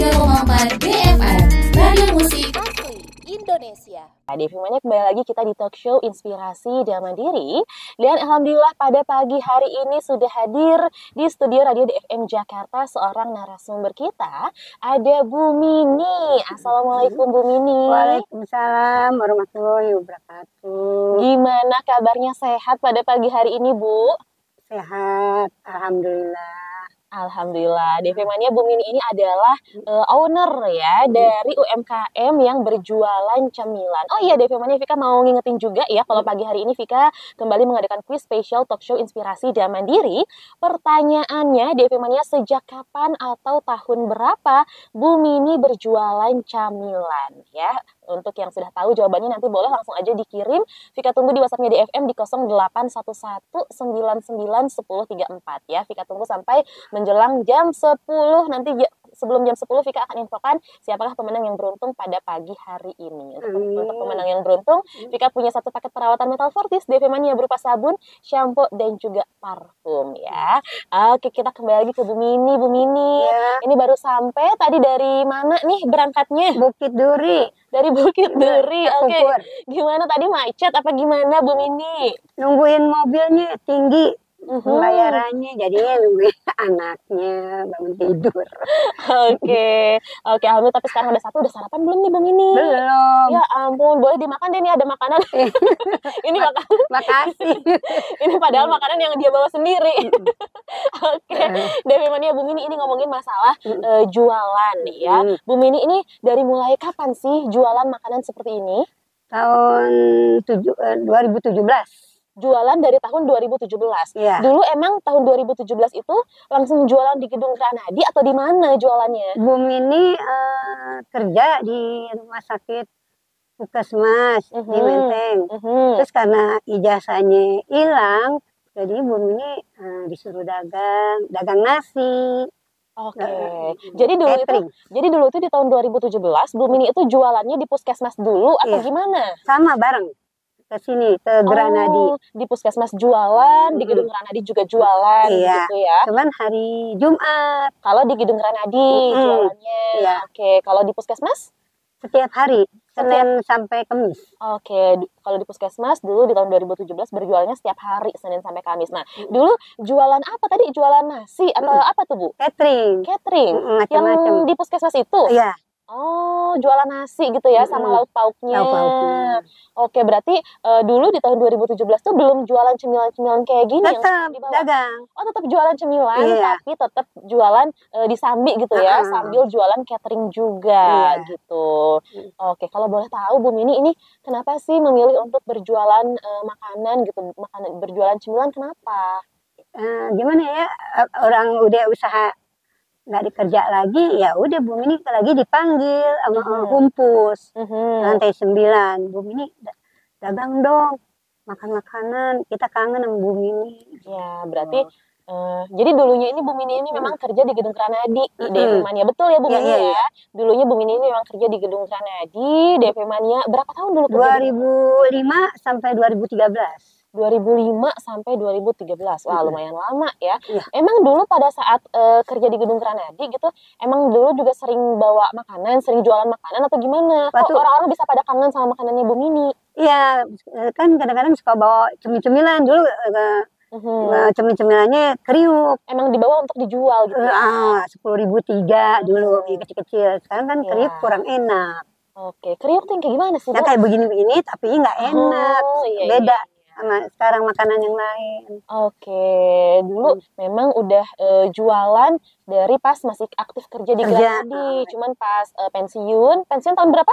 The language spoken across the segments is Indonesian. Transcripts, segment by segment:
103,4 BFM, Radio Musik Asli Indonesia. Devi Mania, kembali lagi kita di talk show Inspirasi dan Mandiri. Dan alhamdulillah pada pagi hari ini sudah hadir di studio Radio DFM Jakarta seorang narasumber kita, ada Bu Mini. Assalamualaikum Bu Mini. Waalaikumsalam warahmatullahi wabarakatuh. Gimana kabarnya, sehat pada pagi hari ini Bu? Sehat, alhamdulillah. Alhamdulillah, Devi Mania, Bu Mini ini adalah owner ya dari UMKM yang berjualan cemilan. Oh iya, Devi Mania, Vika mau ngingetin juga ya kalau pagi hari ini Vika kembali mengadakan quiz spesial talk show Inspirasi dan Mandiri. Pertanyaannya, Devi Mania, sejak kapan atau tahun berapa Bu Mini berjualan camilan ya? Untuk yang sudah tahu jawabannya nanti boleh langsung aja dikirim. Vika tunggu di WhatsApp-nya DFM di 0811191034 ya. Vika tunggu sampai menjelang jam 10 nanti. Sebelum jam 10 Vika akan infokan siapakah pemenang yang beruntung pada pagi hari ini. Untuk pemenang yang beruntung, Vika punya satu paket perawatan Metal Fortis Devi Mania berupa sabun, shampoo, dan juga parfum ya. Oke, kita kembali lagi ke Bu Mini. Bu Mini, ini baru sampai tadi dari mana nih berangkatnya? Bukit Duri. Dari Bukit Duri. Oke. Bogor. Gimana tadi, macet apa gimana Bu Mini? Nungguin mobilnya tinggi. Bayarannya jadinya nungguin anaknya bangun tidur. Oke, alhamdulillah. Tapi sekarang udah sarapan belum nih Bang ini? Belum. Ya ampun, boleh dimakan deh nih, ada makanan. Ini makanan. Makasih. Ini padahal makanan yang dia bawa sendiri. Oke, Devi Mania, Bu Mini ini ngomongin masalah jualan nih ya. Bu Mini ini dari mulai kapan sih jualan makanan seperti ini? Tahun 2017. Jualan dari tahun 2017. Iya. Dulu emang tahun 2017 itu langsung jualan di Gedung Granadi atau di mana jualannya? Bu Mini kerja di rumah sakit Puskesmas di Menteng. Terus karena ijazahnya hilang, jadi Bu Mini disuruh dagang nasi. Oke. Jadi dulu itu di tahun 2017 Bu Mini itu jualannya di Puskesmas dulu atau gimana? Sama bareng. Ke sini, ke Granadi. Di Puskesmas jualan, di Gedung Granadi juga jualan gitu ya. Cuman hari Jumat. Kalau di Gedung Granadi jualannya. Iya. Oke, kalau di Puskesmas? Setiap hari, Senin sampai Kamis. Oke, kalau di Puskesmas dulu di tahun 2017 berjualannya setiap hari, Senin sampai Kamis. Nah, dulu jualan apa tadi? Jualan nasi atau apa tuh Bu? Catering. Yang di Puskesmas itu? Iya. Oh, jualan nasi gitu ya, sama lauk pauknya. Oke, berarti dulu di tahun 2017 tuh belum jualan cemilan-cemilan kayak gini. Tetap dagang. Oh, tetap jualan cemilan, tapi tetap jualan disambi gitu ya, sambil jualan catering juga gitu. Oke, kalau boleh tahu Bu Mini ini kenapa sih memilih untuk berjualan makanan gitu, berjualan cemilan, kenapa? Gimana ya, orang udah usaha nggak dikerja lagi, ya udah Bu Mini lagi dipanggil sama Kumpus lantai 9. Bu Mini dagang dong, makan makanan, kita kangen sama Bu Mini. Ya, berarti jadi dulunya ini Bu Mini ini memang kerja di Gedung Granadi, Devi Mania, betul ya Bu Mini ya? Dulunya Bu Mini ini memang kerja di Gedung Granadi, Devi Mania. Berapa tahun dulu kerja? 2005 sampai 2013. 2005 sampai 2013. Wah, lumayan lama ya. Emang dulu pada saat kerja di Gedung Granadi gitu, emang dulu juga sering bawa makanan, sering jualan makanan atau gimana? Kok orang-orang bisa pada kangen sama makanannya Bu Mini? Iya, kan kadang-kadang suka bawa cemil-cemilan dulu. Cemil-cemilannya kriuk. Emang dibawa untuk dijual gitu? 10.003 dulu, kecil-kecil. Sekarang kan kriuk kurang enak. Oke, kriuk tuh yang kayak gimana sih? Ya kayak begini-begini tapi nggak enak. Beda sama sekarang makanan yang lain. Oke, dulu memang udah jualan dari pas masih aktif kerja di Granadi. Cuman pas pensiun tahun berapa?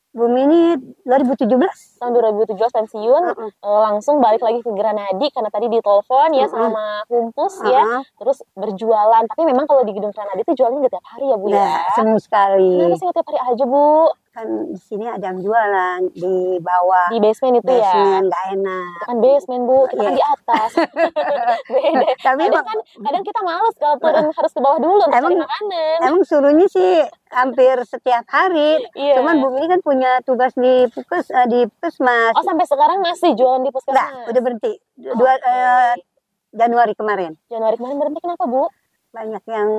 Bu Mini 2017. Tahun 2017 pensiun, langsung balik lagi ke Granadi karena tadi ditelepon ya sama Kumpus ya, terus berjualan. Tapi memang kalau di Gedung Granadi itu jualannya nggak tiap hari ya Bu ya? Semu sekali. Kenapa sih nggak tiap hari aja Bu? Kan di sini ada yang jualan di bawah. Di basement itu ya? Basement, nggak enak. Itu kan basement Bu, kita kan di atas. Beda. Tapi kadang kita males kalau turun harus ke bawah dulu untuk cari makanan. Emang suruhnya sih hampir setiap hari. Cuman Bu Mini kan punya tugas di Puskesmas. Oh, sampai sekarang masih jualan di Puskesmas? Enggak, udah berhenti. Januari kemarin. Januari kemarin berhenti, kenapa Bu? banyak yang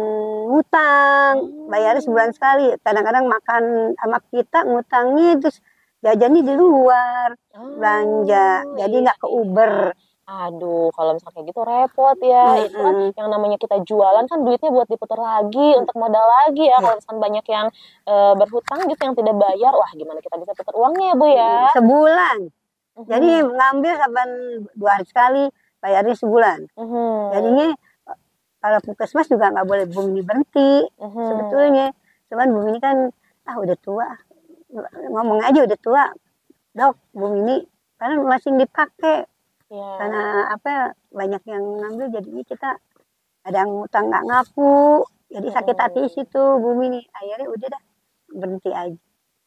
ngutang, bayarnya sebulan sekali. Kadang-kadang makan sama kita ngutangnya terus jajannya di luar belanja, jadi iya, nggak ke Uber. Aduh, kalau misalnya kayak gitu repot ya. Itu kan yang namanya kita jualan kan duitnya buat diputar lagi, untuk modal lagi ya. Kalau misalkan banyak yang berhutang gitu yang tidak bayar, wah gimana kita bisa putar uangnya ya Bu ya? Sebulan. Jadi ngambil kapan 2 hari sekali, bayarnya sebulan. Jadinya kalau puskesmas juga nggak boleh Bu Mini berhenti sebetulnya. Cuman Bu Mini kan udah tua, ngomong aja udah tua, Dok, Bu Mini karena masih dipakai. Karena banyak yang ngambil, jadinya kita ada yang ngutang nggak ngaku, jadi sakit hati di situ Bu Mini. Akhirnya udah dah berhenti aja.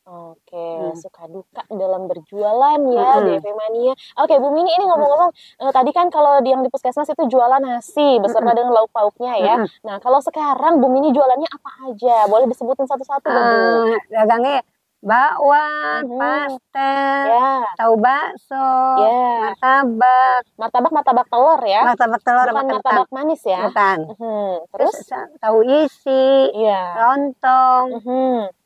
Oke, suka duka dalam berjualan ya, DV Mania. Oke, Bu Mini ini ngomong-ngomong, tadi kan kalau yang di puskesmas itu jualan nasi beserta dengan lauk pauknya ya. Nah, kalau sekarang Bu Mini jualannya apa aja? Boleh disebutin satu-satu nggak Bu? Dagangnya bakwan, pastel, tahu bakso, martabak telur ya? Martabak telur bukan martabak manis ya? Bukan. Terus tahu isi, lontong,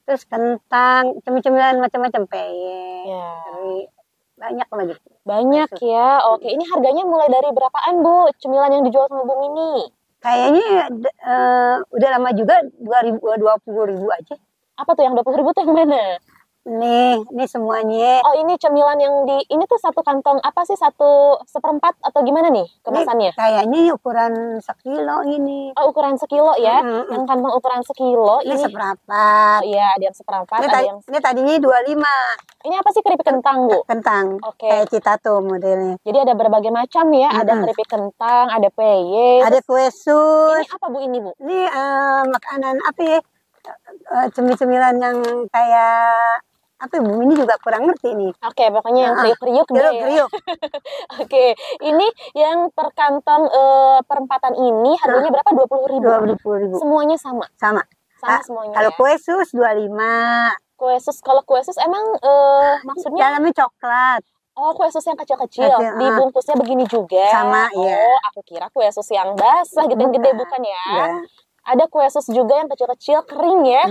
terus kentang, cemilan macam-macam, peyek, banyak lagi. Banyak ya. Oke, ini harganya mulai dari berapaan Bu? Cemilan yang dijual sama Bu Mini? Kayaknya udah lama juga, 20.000 aja. Apa tuh yang 20.000 tuh yang mana? Nih semuanya. Oh, ini cemilan yang ini tuh satu kantong apa sih, 1/4 atau gimana nih kemasannya? Kayaknya ukuran 1 kilo ini. Oh, ukuran 1 kilo ya? Yang kantong ukuran 1 kilo ini 1/4. Iya, ada yang 1/4, ada yang... Ini tadinya 25. Ini apa sih, keripik kentang Bu? Kentang. Oke. Kayak kita tuh modelnya. Jadi ada berbagai macam ya, ada keripik kentang, ada peyek. Ada kue sus. Ini apa Bu ini Bu? Ini makanan apa ya? Cemilan yang kayak Bu Mini juga kurang ngerti nih. Oke, pokoknya yang kriuk-kriuk deh ya. Oke, ini yang per kantong perempatan ini harganya berapa? 20.000. 20.000. Semuanya sama? Sama Semuanya. Kalau kue sus 25. Kalau kue sus emang maksudnya? Dalamnya coklat. Oh, kue sus yang kecil-kecil, dibungkusnya begini juga? Sama, iya. Oh, aku kira kue sus yang basah gitu, yang gede, bukan ya? Iya. Ada kue sus juga yang kecil-kecil kering ya.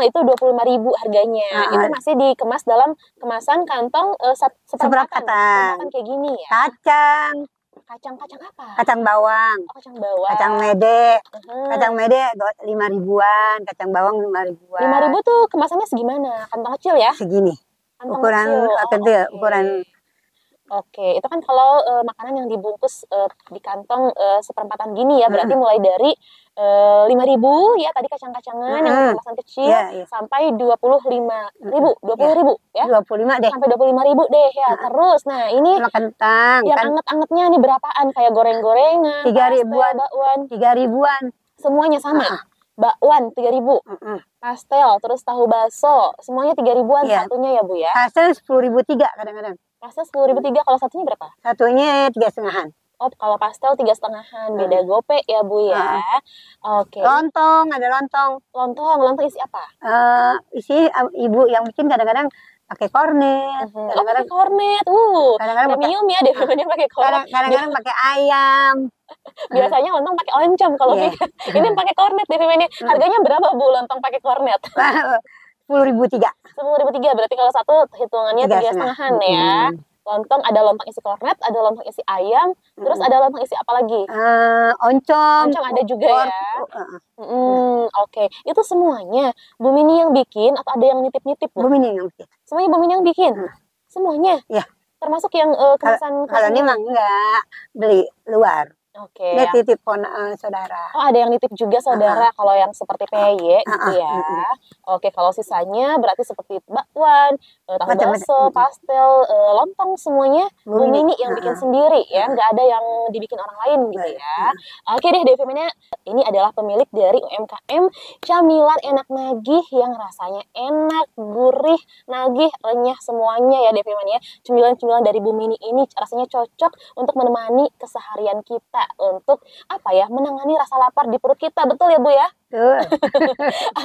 Itu 25.000 harganya. Itu masih dikemas dalam kemasan kantong seperempatan kayak gini ya. Kacang apa? Kacang bawang. Oh, kacang bawang. Kacang mede. Kacang mede 5.000-an, kacang bawang 5.000-an. 5.000 tuh kemasannya segimana? Kantong kecil ya? Segini. Kantong ukuran kecil, ukuran. Oke, itu kan kalau makanan yang dibungkus di kantong seperempatan gini ya, berarti mulai dari 5.000 ya tadi kacang-kacangan yang kemasan kecil sampai 25.000, 20.000 ya? 25 deh. Sampai 25.000 deh ya. Terus, nah ini kentang. Yang anget-angetnya nih berapaan? Kayak goreng-gorengan, 3.000-an, bakwan. 3.000-an. Semuanya sama. Bakwan 3.000. Pastel, terus tahu bakso, semuanya 3.000-an satunya ya Bu ya? Pastel 10.003 kadang-kadang. Pastel 10.003, kalau satunya berapa? Satunya 3,5. Oh, kalau pastel 3,5, beda gope ya Bu ya. Oke. Lontong, ada lontong. Lontong isi apa? Isi ibu yang bikin kadang-kadang pakai kornet. Kadang-kadang kornet. Kadang-kadang premium ya deh, pakai kornet. Kadang-kadang pakai ayam. Biasanya lontong pakai oncom kalau ini pakai kornet deh. Harganya berapa Bu lontong pakai kornet? 10.003. 10.003, berarti kalau satu hitungannya 3,5-an ya. Lontong, ada lontong isi kornet, ada lontong isi ayam, terus ada lontong isi apa lagi? Oncom. Oncom ada juga ya. Oke. Itu semuanya Bu Mini yang bikin atau ada yang nitip-nitip Bu? Bu Mini yang bikin. Semuanya Bu Mini yang bikin? Semuanya? Iya. Termasuk yang kemasan? Kalau ini mah enggak, beli luar. Oke. Ini titip saudara. Oh, ada yang nitip juga saudara kalau yang seperti peyek gitu ya. Oke, kalau sisanya berarti seperti bakwan, tahu bakso, pastel, lontong semuanya Bu Mini yang bikin sendiri ya, nggak ada yang dibikin orang lain gitu ya. Oke deh, DV Mania ini adalah pemilik dari UMKM Camilan Enak Nagih yang rasanya enak, gurih, nagih, renyah semuanya ya DV Mania. Cemilan-cemilan dari Bu Mini ini rasanya cocok untuk menemani keseharian kita. untuk apa ya, menangani rasa lapar di perut kita. Betul ya Bu ya? Tuh.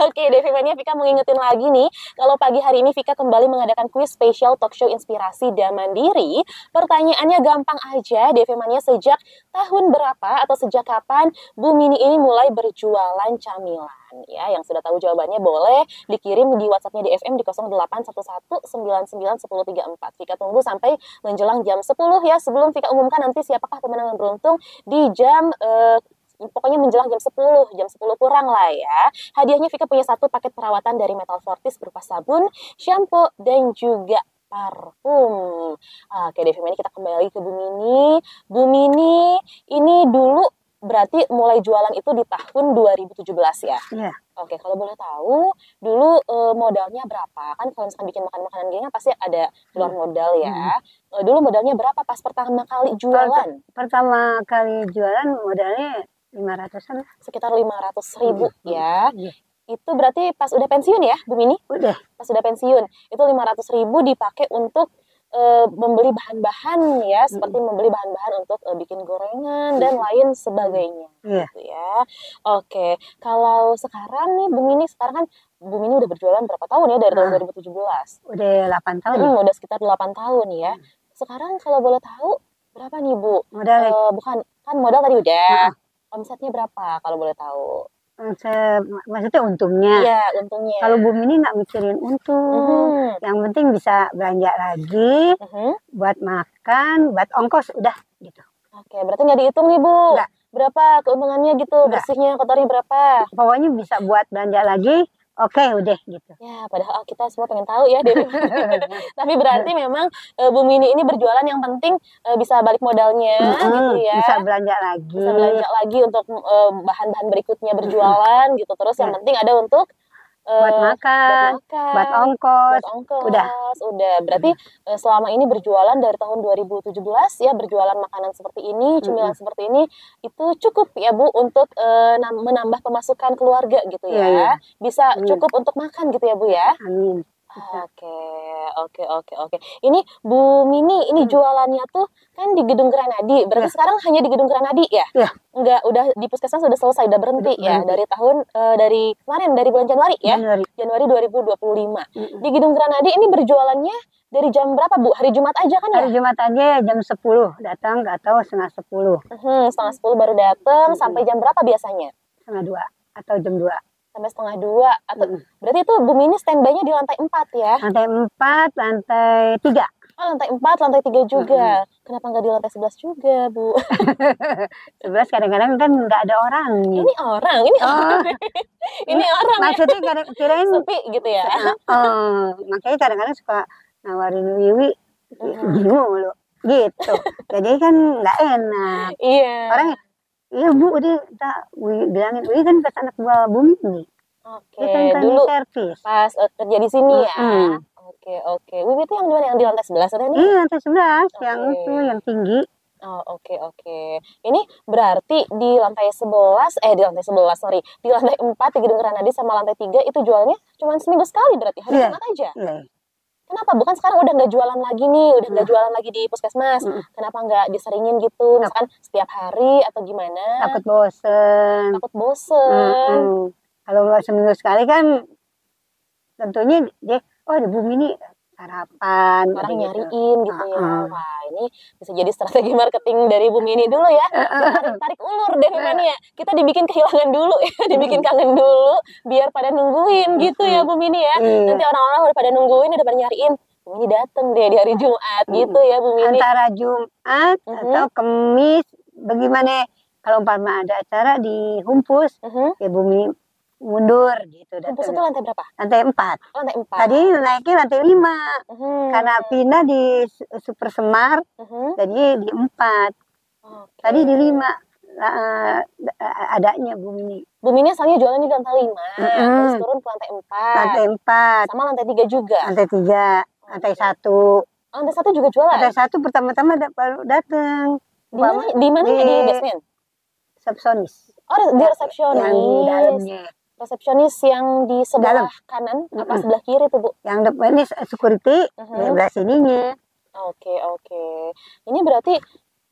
Oke, Devi Mania, Vika mau ngingetin lagi nih, kalau pagi hari ini Vika kembali mengadakan kuis spesial talk show inspirasi dan mandiri. Pertanyaannya gampang aja, Devi Mania, sejak tahun berapa atau sejak kapan Bu Mini ini mulai berjualan camilan? Ya, yang sudah tahu jawabannya boleh dikirim di WhatsApp-nya di FM di 0811991034. Vika tunggu sampai menjelang jam 10 ya, sebelum Vika umumkan nanti siapakah pemenang yang beruntung di jam pokoknya menjelang jam 10 kurang lah ya. Hadiahnya Vika punya 1 paket perawatan dari Metal Fortis berupa sabun, shampoo, dan juga parfum. Oke, Devi Mania, kita kembali ke Bu Mini. Bu Mini ini dulu berarti mulai jualan itu di tahun 2017 ya? Iya. Oke, kalau boleh tahu, dulu modalnya berapa? Kan kalau misalkan bikin makanan gini kan pasti ada keluar modal ya. Dulu modalnya berapa pas pertama kali jualan? Pertama kali jualan modalnya 500-an. Sekitar 500.000 ya. Iya. Itu berarti pas udah pensiun ya, Bu Mini? Udah. Pas udah pensiun, itu 500.000 dipakai untuk membeli bahan-bahan ya, seperti membeli bahan-bahan untuk bikin gorengan dan lain sebagainya. Iya. Gitu ya. Oke, kalau sekarang nih Bu Mini, sekarang kan Bu Mini udah berjualan berapa tahun ya, dari tahun 2017? Udah 8 tahun ya. Udah sekitar 8 tahun ya. Sekarang kalau boleh tahu berapa nih Bu? Modalnya. Bukan, kan modal tadi udah. Omsetnya berapa kalau boleh tahu? Maksudnya untungnya. Iya, untungnya. Kalau Bu Mini nggak mikirin untung. Yang penting bisa belanja lagi, buat makan, buat ongkos, udah gitu. Oke, berarti nggak dihitung nih Bu? Nggak. Berapa keuntungannya gitu? Nggak. Bersihnya, kotornya berapa? Pokoknya bisa buat belanja lagi, oke udah gitu. Ya, padahal kita semua pengen tahu ya Devi. Tapi berarti memang Bu Mini ini berjualan yang penting bisa balik modalnya gitu ya. Bisa belanja lagi. Bisa belanja lagi untuk bahan-bahan berikutnya berjualan gitu. Terus yang penting ada untuk buat makan, buat ongkos, udah. Berarti selama ini berjualan dari tahun 2017 ya, berjualan makanan seperti ini, cemilan seperti ini, itu cukup ya Bu untuk menambah pemasukan keluarga gitu ya. Iya. Bisa cukup untuk makan gitu ya Bu ya. Amin. Oke. Ini Bu Mini ini jualannya tuh kan di Gedung Granadi. Berarti sekarang hanya di Gedung Granadi ya? Iya. Enggak, udah di puskesmas sudah selesai, udah berhenti ya dari tahun dari kemarin, dari bulan Januari ya? Januari 2025. Di Gedung Granadi ini berjualannya dari jam berapa Bu? Hari Jumat aja kan ya? Hari Jumat aja jam 10 datang, nggak tahu setengah 10. Setengah 10 baru datang, sampai jam berapa biasanya? Setengah 2 atau jam 2. Sampai setengah 2 atau berarti itu Bu Mini standby-nya di lantai 4 ya? Lantai 4, lantai 3. Oh, lantai 4, lantai 3 juga. Kenapa nggak di lantai 11 juga, Bu? 11 kadang-kadang kan nggak ada orang. Ini orang. Ini orang. Maksudnya kirain sepi gitu ya? Makanya kadang-kadang suka nawarin Wiwi, bingung lo gitu. Jadi kan nggak enak. Iya. Orang, iya Bu, udah kita bilangin, Wiwi kan pas anak buah Bu Mini. Oke, Kan dulu servis. pas kerja di sini ya. Oke. Wiwi itu yang di mana? Yang di lantai 11 atau ini? Iya, lantai 11, yang itu yang tinggi. Oke. Ini berarti di lantai 11, sorry. Di lantai 4 di Gedung Granadi sama lantai 3 itu jualnya cuma seminggu sekali berarti, hari Jumat aja? Iya. Kenapa? Bukan sekarang udah nggak jualan lagi nih, udah nggak jualan lagi di puskesmas. Kenapa nggak diseringin gitu, misalkan setiap hari atau gimana? Takut bosen. Kalau nggak seminggu sekali kan tentunya dia, ada Bu Mini sarapan. Orang nyariin gitu ya. Wah, ini bisa jadi strategi marketing dari Bu Mini dulu ya. Tarik ulur deh ya. Kita dibikin kehilangan dulu ya, dibikin kangen dulu biar pada nungguin gitu ya Bu Mini ya. Nanti orang-orang udah pada nungguin, udah pada nyariin. Bu Mini dateng deh di hari Jumat gitu ya Bu Mini. Antara Jumat atau Kamis, bagaimana kalau umpama ada acara di Humpus, ya Bu Mini mundur gitu. Humpus itu lantai berapa? Lantai 4. Oh, lantai 4. Tadi naiknya lantai 5. Karena pindah di Super Semar, jadi di 4. Tadi di 5 adanya Bu Mini. Bu Mini asalnya jualan di lantai 5, terus turun ke lantai 4. Lantai 4. Sama lantai 3 juga. Lantai 3, lantai 1. Lantai 1 juga jualan. Lantai 1 pertama-tama baru datang. Di mana ya, di basement? Resepsionis. Oh, di resepsionis. Yang di dalamnya. Resepsionis yang di sebelah kanan apa sebelah kiri tuh Bu? Yang depan ini security, di sebelah sininya. Oke. Ini berarti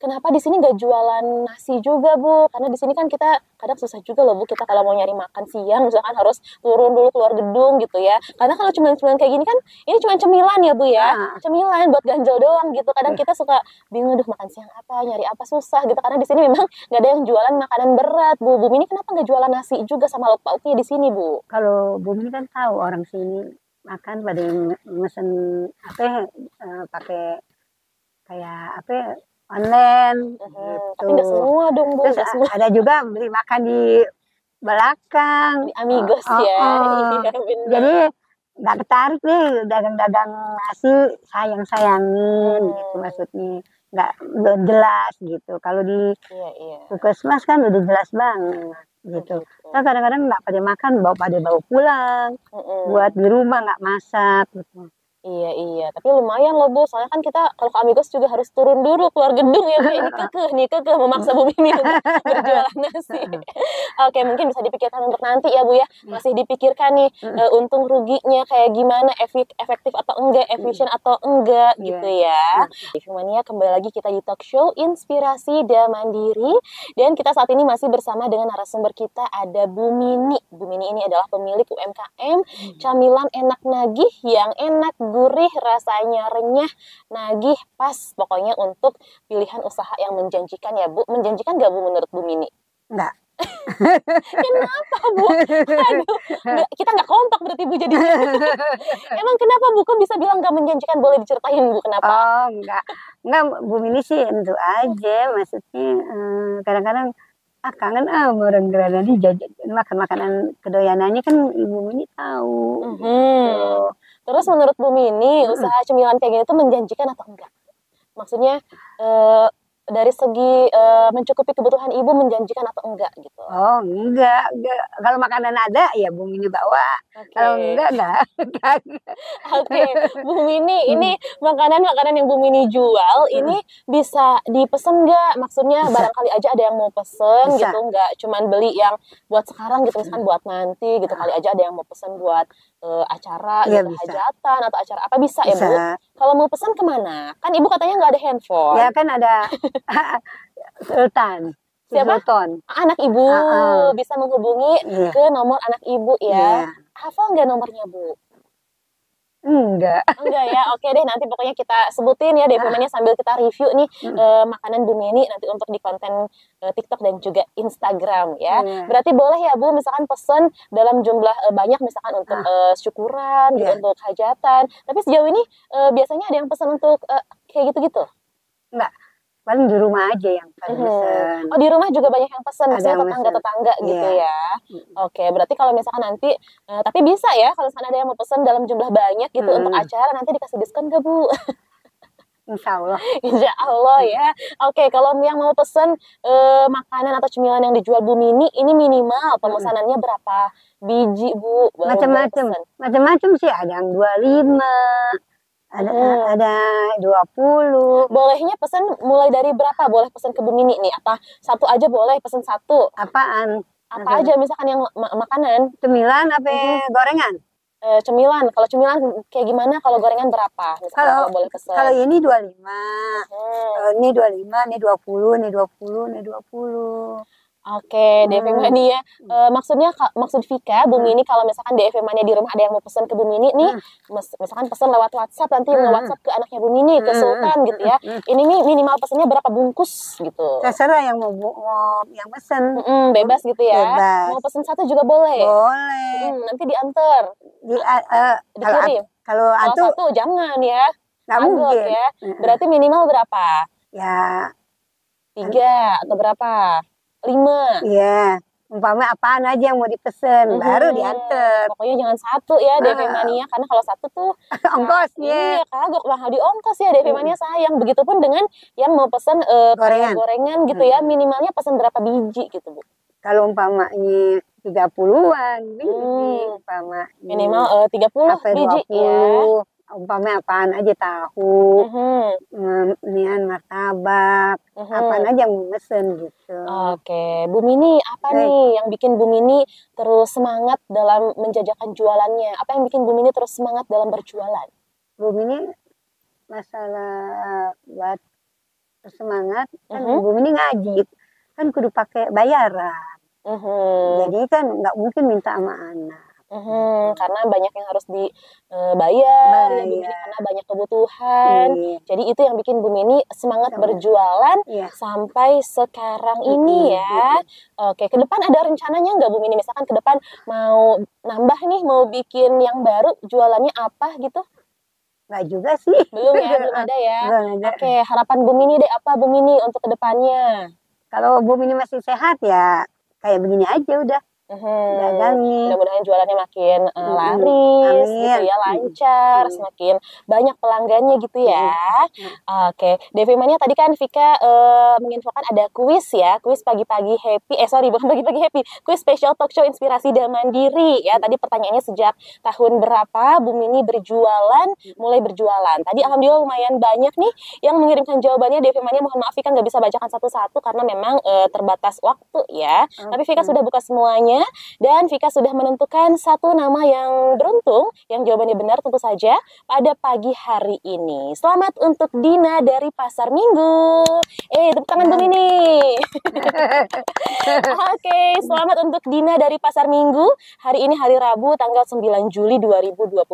kenapa di sini nggak jualan nasi juga Bu? Karena di sini kan kita kadang susah juga loh Bu, kita kalau mau nyari makan siang misalkan harus turun dulu keluar gedung gitu ya. Karena kalau cemilan-cemilan kayak gini kan ini cuma cemilan ya Bu ya, cemilan buat ganjel doang gitu. Kadang kita suka bingung, duh makan siang apa, nyari apa susah gitu. Karena di sini memang nggak ada yang jualan makanan berat Bu. Bu Mini kenapa nggak jualan nasi juga sama lauk pauknya di sini Bu? Kalau Bu Mini kan tahu orang sini makan pada yang mesen apa ya, pakai kayak apa ya, online gitu. Tapi nggak semua dong Bu. Terus Nggak semua. ada juga beli makan di belakang. Di Amigos ya. Iya, bener. Jadi nggak ketarik nih dagang-dagang nasi, sayang-sayangin gitu maksudnya. Nggak belum jelas gitu. Kalau di Puskesmas kan udah jelas banget gitu. Nah, kadang-kadang nggak pada makan, pada bawa pulang, buat di rumah nggak masak gitu. Iya, tapi lumayan loh Bu, soalnya kan kita kalau ke Amigos juga harus turun dulu keluar gedung ya Bu, ini kekeh memaksa Bu Mini untuk berjualan nasi. Oke, mungkin bisa dipikirkan untuk nanti ya Bu ya, masih dipikirkan nih untung ruginya kayak gimana, efektif atau enggak, efisien atau enggak gitu ya. Mania kembali lagi kita di talk show Inspirasi dan Mandiri, dan kita saat ini masih bersama dengan narasumber kita ada Bu Mini. Bu Mini ini adalah pemilik UMKM camilan enak nagih yang enak, gurih, rasanya renyah, nagih, pas pokoknya untuk pilihan usaha yang menjanjikan ya Bu. Menjanjikan gak Bu menurut Bu Mini? Enggak. Kenapa Bu? Aduh, kita nggak kompak berarti Bu jadi. Emang kenapa Bu? Kok bisa bilang gak menjanjikan? Boleh diceritain Bu kenapa? Oh enggak Bu Mini sih itu aja, maksudnya kadang-kadang kangen orang Granadi makan makanan kedoyanannya kan Ibu Mini tahu. Gitu. Terus menurut Bu Mini usaha cemilan kayak gini tuh menjanjikan atau enggak? Maksudnya dari segi mencukupi kebutuhan Ibu menjanjikan atau enggak gitu? Oh enggak. Kalau makanan ada ya Bu Mini bawa. Kalau enggak. Oke, Bu Mini ini makanan-makanan yang Bu Mini jual ini bisa dipesen nggak? Maksudnya barangkali aja ada yang mau pesen gitu, nggak cuman beli yang buat sekarang gitu, misalkan buat nanti gitu, kali aja ada yang mau pesen buat acara gitu, hajatan atau acara apa bisa ya Bu? Kalau mau pesan kemana? Kan Ibu katanya nggak ada handphone. Ya kan ada Sultan. Siapa? Anak Ibu bisa menghubungi ke nomor anak Ibu ya. Hafal nggak nomornya Bu? Enggak ya. Oke deh, nanti pokoknya kita sebutin ya DP-nya sambil kita review nih makanan Bu Mini nanti untuk di konten TikTok dan juga Instagram ya. Berarti boleh ya Bu misalkan pesen dalam jumlah banyak misalkan untuk syukuran gitu, untuk hajatan. Tapi sejauh ini biasanya ada yang pesan untuk kayak gitu-gitu? Enggak. Paling di rumah aja yang pesen. Oh, di rumah juga banyak yang pesen, misalnya tetangga-tetangga gitu ya. Oke, berarti kalau misalkan nanti, tapi bisa ya kalau misalkan ada yang mau pesen dalam jumlah banyak gitu untuk acara, nanti dikasih diskon gak Bu? Insya Allah. Insya Allah ya. Oke, kalau yang mau pesen makanan atau cemilan yang dijual Bu Mini, ini minimal pemesanannya berapa biji Bu? Macam-macam sih, ada yang 25. Ada 20. Bolehnya pesan mulai dari berapa? Boleh pesan ke Bu Mini nih? Apa satu aja boleh pesan satu? Apaan? Apa aja misalkan yang makanan? Cemilan apa gorengan? Cemilan. Kalau cemilan kayak gimana? Kalau gorengan berapa? Misalkan kalau boleh pesan. Kalau ini 25. Ini 25, ini 20, ini 20, ini 20. Oke, DV Mania. Maksudnya maksud Vika, Bu Mini kalau misalkan DV Mania di rumah ada yang mau pesan ke Bu Mini nih, misalkan pesan lewat WhatsApp nanti nge-WhatsApp ke anaknya Bu Mini, ke Sultan gitu ya. Ini nih minimal pesannya berapa bungkus gitu. Terserah yang mau yang pesen. Bebas gitu ya. Bebas. Mau pesen satu juga boleh. Boleh. Nanti diantar. Dikirim. Kalau satu jangan ya. Nggak mungkin. Ya. Berarti minimal berapa? Ya 3 atau berapa? 5. Iya. Umpama apaan aja yang mau dipesen, baru diantar. Pokoknya jangan satu ya DP Mania, karena kalau satu tuh ongkosnya. Iya, kagak mahal di ongkos ya DP Mania sayang. Begitupun dengan yang mau pesen gorengan gitu ya, minimalnya pesen berapa biji gitu Bu? Kalau umpamanya 30-an biji, umpama minimal 30 biji 20. Ya. Umpamanya apaan aja, tahu, nian martabak, apaan aja yang mau mesen gitu. Oke, Bu Mini apa nih yang bikin Bu Mini terus semangat dalam menjajakan jualannya? Apa yang bikin Bu Mini terus semangat dalam berjualan? Bu Mini masalah buat semangat kan Bu Mini ngaji kan kudu pakai bayaran. Jadi kan nggak mungkin minta sama anak. Karena banyak yang harus dibayar, ya Bu Mini, karena banyak kebutuhan. Jadi itu yang bikin Bu Mini semangat berjualan sampai sekarang ini ya. Oke, ke depan ada rencananya nggak Bu Mini? Misalkan ke depan mau nambah nih, mau bikin yang baru, jualannya apa gitu? Nggak juga sih. Belum ya, belum ada ya. Belum ada. Oke, harapan Bu Mini deh apa Bu Mini untuk ke depannya? Kalau Bu Mini masih sehat ya kayak begini aja udah. Dagangin. Mudah-mudahan jualannya makin laris gitu ya, lancar, semakin banyak pelanggannya gitu ya. Oke, Devi Mania tadi kan Vika menginfokan ada kuis ya, kuis pagi-pagi happy, bukan pagi-pagi happy, kuis special talk show inspirasi dan mandiri ya. Tadi pertanyaannya sejak tahun berapa Bu Mini mulai berjualan. Tadi alhamdulillah lumayan banyak nih yang mengirimkan jawabannya. Devi Mania mohon maaf Vika nggak bisa bacakan satu-satu karena memang terbatas waktu ya. Tapi Vika sudah buka semuanya. Dan Vika sudah menentukan satu nama yang beruntung, yang jawabannya benar tentu saja pada pagi hari ini. Selamat untuk Dina dari Pasar Minggu. Tepuk tangan Bu Mini. Oke, selamat untuk Dina dari Pasar Minggu. Hari ini hari Rabu tanggal 9 Juli 2025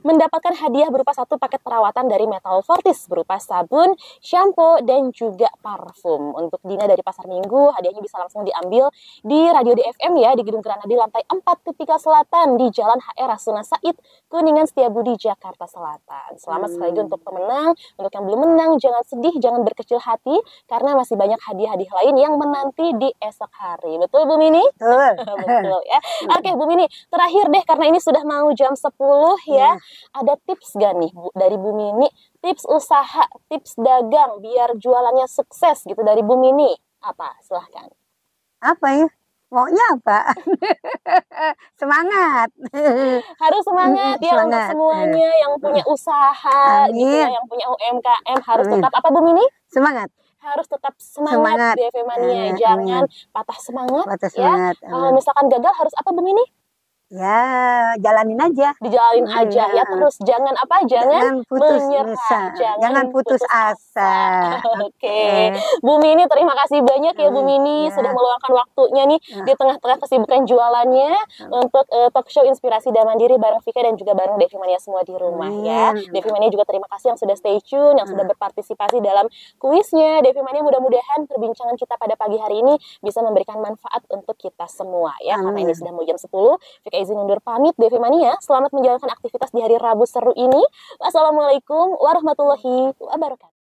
mendapatkan hadiah berupa satu paket perawatan dari Metal Fortis berupa sabun, shampoo, dan juga parfum. Untuk Dina dari Pasar Minggu, hadiahnya bisa langsung diambil di Radio DFM ya, di Gedung Granadi lantai 4 Tipika Selatan di Jalan HR Rasuna Said, Kuningan Setiabudi, Jakarta Selatan. Selamat sekali lagi untuk pemenang. Untuk yang belum menang, jangan sedih, jangan berkecil hati, karena masih banyak hadiah-hadiah lain yang menanti di esok hari. Betul Bu Mini? Betul ya. Oke Bu Mini, terakhir deh, karena ini sudah mau jam 10 ya. Ada tips gak nih dari Bu Mini? Tips usaha, tips dagang biar jualannya sukses gitu dari Bu Mini. Apa? Silahkan. Apa ya? Maunya apa? Semangat. Harus semangat ya untuk semuanya yang punya usaha gitu ya, yang punya UMKM harus tetap apa Bu Mini? Semangat. Harus tetap semangat Devi Mania, jangan patah semangat ya. Kalau misalkan gagal harus apa Bu Mini? Ya, jalanin aja. Dijalanin aja ya, terus jangan putus menyerah, jangan putus asa. Oke. Bu Mini terima kasih banyak ya Bu Mini sudah meluangkan waktunya nih di tengah-tengah kesibukan jualannya untuk talk show inspirasi dan mandiri bareng Vika dan juga bareng Devi Mania semua di rumah ya. Devi Mania juga terima kasih yang sudah stay tune, yang sudah berpartisipasi dalam kuisnya. Devi Mania mudah-mudahan perbincangan kita pada pagi hari ini bisa memberikan manfaat untuk kita semua ya. Karena ini sudah mau jam 10, Vika izin undur pamit. Devi Mania, selamat menjalankan aktivitas di hari Rabu seru ini. Wassalamualaikum warahmatullahi wabarakatuh.